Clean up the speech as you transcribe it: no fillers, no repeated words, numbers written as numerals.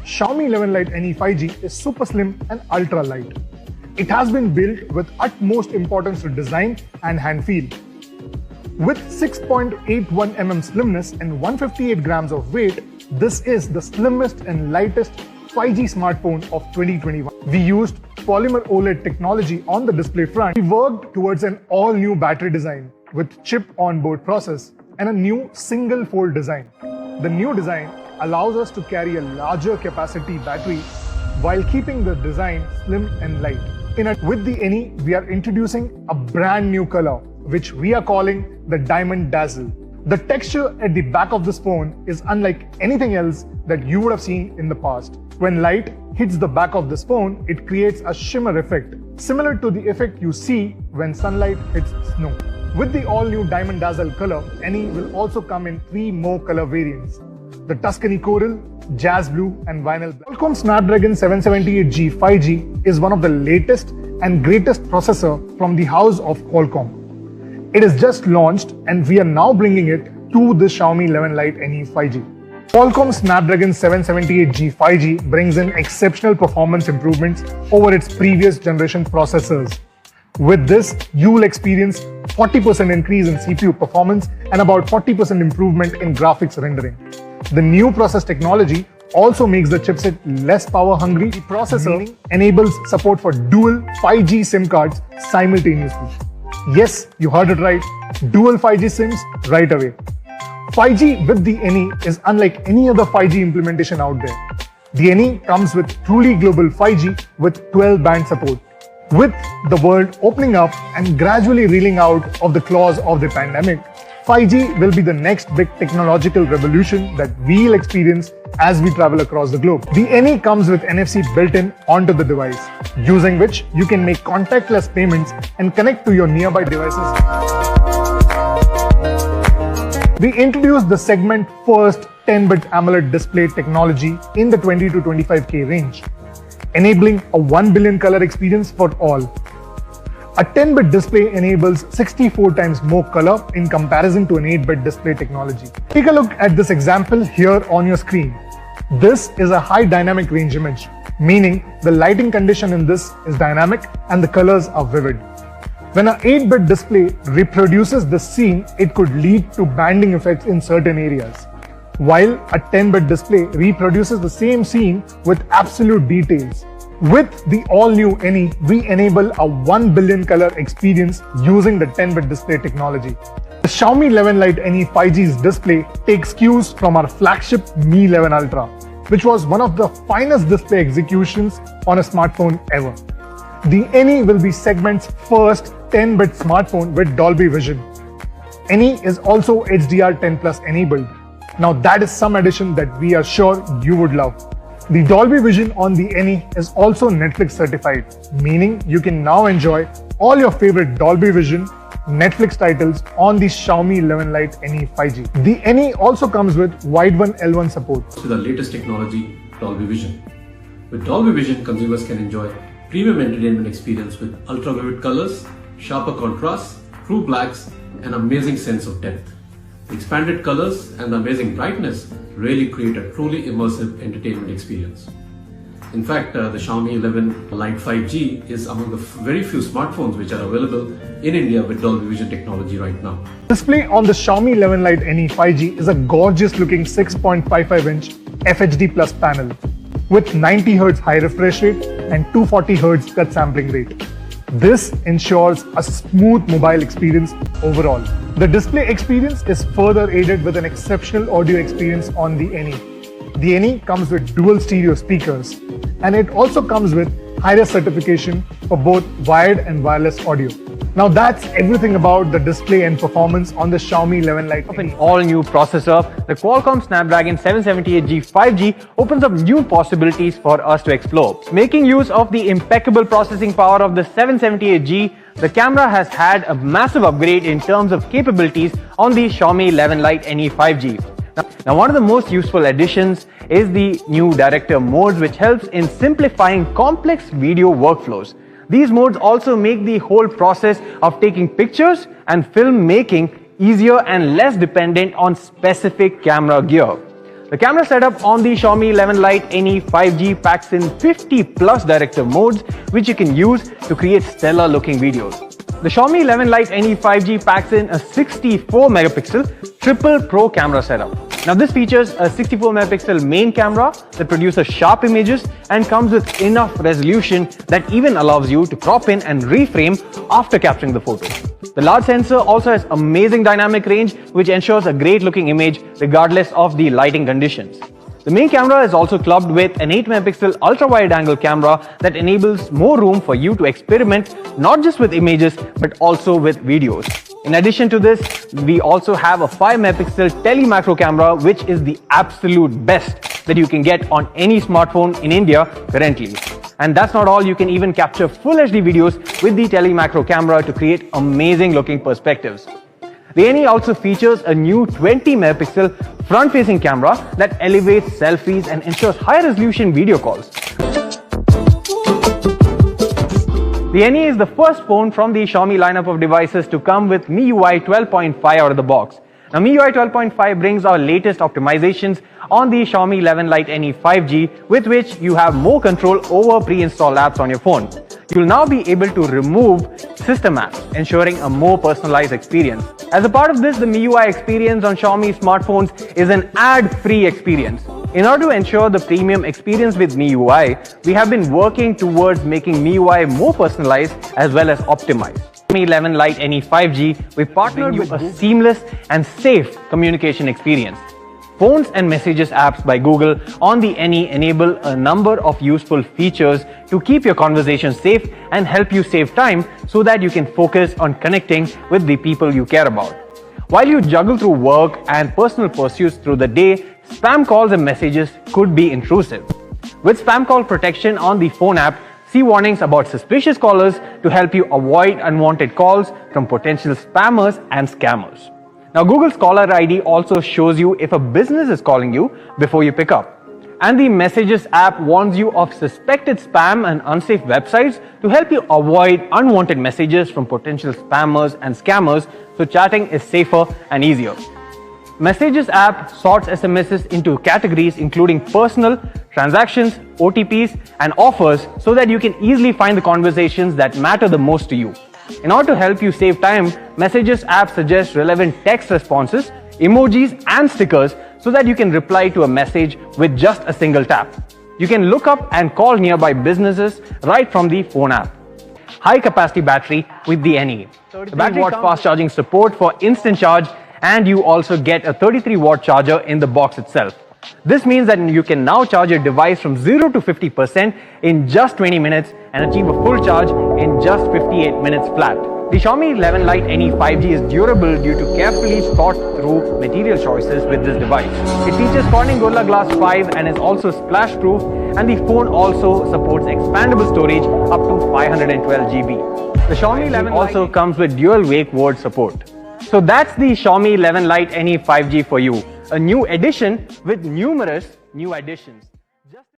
Xiaomi 11 Lite NE 5G is super slim and ultra light. It has been built with utmost importance to design and hand feel. With 6.81 mm slimness and 158 grams of weight, this is the slimmest and lightest 5G smartphone of 2021. We used polymer OLED technology on the display front. We worked towards an all-new battery design with chip on-board process and a new single-fold design. The new design allows us to carry a larger capacity battery while keeping the design slim and light. With the NE, we are introducing a brand new color, which we are calling the Diamond Dazzle. The texture at the back of this phone is unlike anything else that you would have seen in the past. When light hits the back of this phone, it creates a shimmer effect, similar to the effect you see when sunlight hits snow. With the all-new Diamond Dazzle color, NE will also come in 3 more color variants: the Tuscany Coral, Jazz Blue, and Vinyl Black. Qualcomm Snapdragon 778G 5G is one of the latest and greatest processor from the house of Qualcomm. It is just launched and we are now bringing it to the Xiaomi 11 Lite NE 5G. Qualcomm Snapdragon 778G 5G brings in exceptional performance improvements over its previous generation processors. With this, you will experience 40% increase in CPU performance and about 40% improvement in graphics rendering. The new process technology also makes the chipset less power hungry. The processor enables support for dual 5G SIM cards simultaneously. Yes, you heard it right. Dual 5G SIMs right away. 5G with the NE is unlike any other 5G implementation out there. The NE comes with truly global 5G with 12 band support. With the world opening up and gradually reeling out of the claws of the pandemic, 5G will be the next big technological revolution that we'll experience as we travel across the globe. The NE comes with NFC built in onto the device, using which you can make contactless payments and connect to your nearby devices. We introduced the segment first 10-bit AMOLED display technology in the 20 to 25K range, enabling a 1 billion color experience for all. A 10-bit display enables 64 times more color in comparison to an 8-bit display technology. Take a look at this example here on your screen. This is a high dynamic range image, meaning the lighting condition in this is dynamic and the colors are vivid. When an 8-bit display reproduces this scene, it could lead to banding effects in certain areas, while a 10-bit display reproduces the same scene with absolute details. With the all-new NE, we enable a 1 billion color experience using the 10-bit display technology. The Xiaomi 11 Lite NE 5G's display takes cues from our flagship Mi 11 Ultra, which was one of the finest display executions on a smartphone ever. The NE will be segment's first 10-bit smartphone with Dolby Vision. NE is also HDR10 Plus enabled. Now that is some addition that we are sure you would love. The Dolby Vision on the NE is also Netflix certified, meaning you can now enjoy all your favorite Dolby Vision Netflix titles on the Xiaomi 11 Lite NE 5G. The NE also comes with Wide1 L1 support. To the latest technology, Dolby Vision. With Dolby Vision, consumers can enjoy premium entertainment experience with ultra-vivid colors, sharper contrasts, true blacks, and amazing sense of depth. The expanded colors and the amazing brightness really create a truly immersive entertainment experience. In fact, the Xiaomi 11 Lite 5G is among the very few smartphones which are available in India with Dolby Vision technology right now. Display on the Xiaomi 11 Lite NE 5G is a gorgeous looking 6.55-inch FHD Plus panel with 90 Hz high refresh rate and 240 Hz touch sampling rate. This ensures a smooth mobile experience overall. The display experience is further aided with an exceptional audio experience on the NE. The NE comes with dual stereo speakers, and it also comes with HiRes certification for both wired and wireless audio. Now that's everything about the display and performance on the Xiaomi 11 Lite NE. An all-new processor, the Qualcomm Snapdragon 778G 5G opens up new possibilities for us to explore. Making use of the impeccable processing power of the 778G, the camera has had a massive upgrade in terms of capabilities on the Xiaomi 11 Lite NE 5G. Now, one of the most useful additions is the new director modes, which helps in simplifying complex video workflows. These modes also make the whole process of taking pictures and film making easier and less dependent on specific camera gear. The camera setup on the Xiaomi 11 Lite NE 5G packs in 50 plus directive modes which you can use to create stellar looking videos. The Xiaomi 11 Lite NE 5G packs in a 64 megapixel triple pro camera setup. Now this features a 64 megapixel main camera that produces sharp images and comes with enough resolution that even allows you to crop in and reframe after capturing the photo. The large sensor also has amazing dynamic range which ensures a great looking image regardless of the lighting conditions. The main camera is also clubbed with an 8 megapixel ultra wide angle camera that enables more room for you to experiment not just with images but also with videos. In addition to this, we also have a 5 megapixel tele macro camera which is the absolute best that you can get on any smartphone in India currently. And that's not all, you can even capture full HD videos with the tele macro camera to create amazing looking perspectives. The NE also features a new 20 megapixel front facing camera that elevates selfies and ensures high resolution video calls. The NE is the first phone from the Xiaomi lineup of devices to come with MIUI 12.5 out of the box. Now MIUI 12.5 brings our latest optimizations on the Xiaomi 11 Lite NE 5G with which you have more control over pre-installed apps on your phone. You'll now be able to remove system apps, ensuring a more personalized experience. As a part of this, the MIUI experience on Xiaomi smartphones is an ad-free experience. In order to ensure the premium experience with MIUI, we have been working towards making MIUI more personalized as well as optimized. Xiaomi 11 Lite NE 5G, we partnered with a seamless and safe communication experience. Phones and Messages apps by Google on the NE enable a number of useful features to keep your conversations safe and help you save time so that you can focus on connecting with the people you care about. While you juggle through work and personal pursuits through the day, spam calls and messages could be intrusive. With spam call protection on the phone app, see warnings about suspicious callers to help you avoid unwanted calls from potential spammers and scammers. Now Google's Caller ID also shows you if a business is calling you before you pick up. And the Messages app warns you of suspected spam and unsafe websites to help you avoid unwanted messages from potential spammers and scammers, so chatting is safer and easier. Messages app sorts SMSs into categories including personal, transactions, OTPs, and offers so that you can easily find the conversations that matter the most to you. In order to help you save time, Messages app suggests relevant text responses, emojis, and stickers so that you can reply to a message with just a single tap. You can look up and call nearby businesses right from the phone app. High capacity battery with the NE. The battery watt fast charging support for instant charge, and you also get a 33-watt charger in the box itself. This means that you can now charge your device from 0 to 50% in just 20 minutes and achieve a full charge in just 58 minutes flat. The Xiaomi 11 Lite NE 5G is durable due to carefully thought through material choices with this device. It features Corning Gorilla Glass 5 and is also splash proof, and the phone also supports expandable storage up to 512 GB. The Xiaomi 11 also comes with dual wake word support. So that's the Xiaomi 11 Lite NE 5G for you, a new edition with numerous new additions.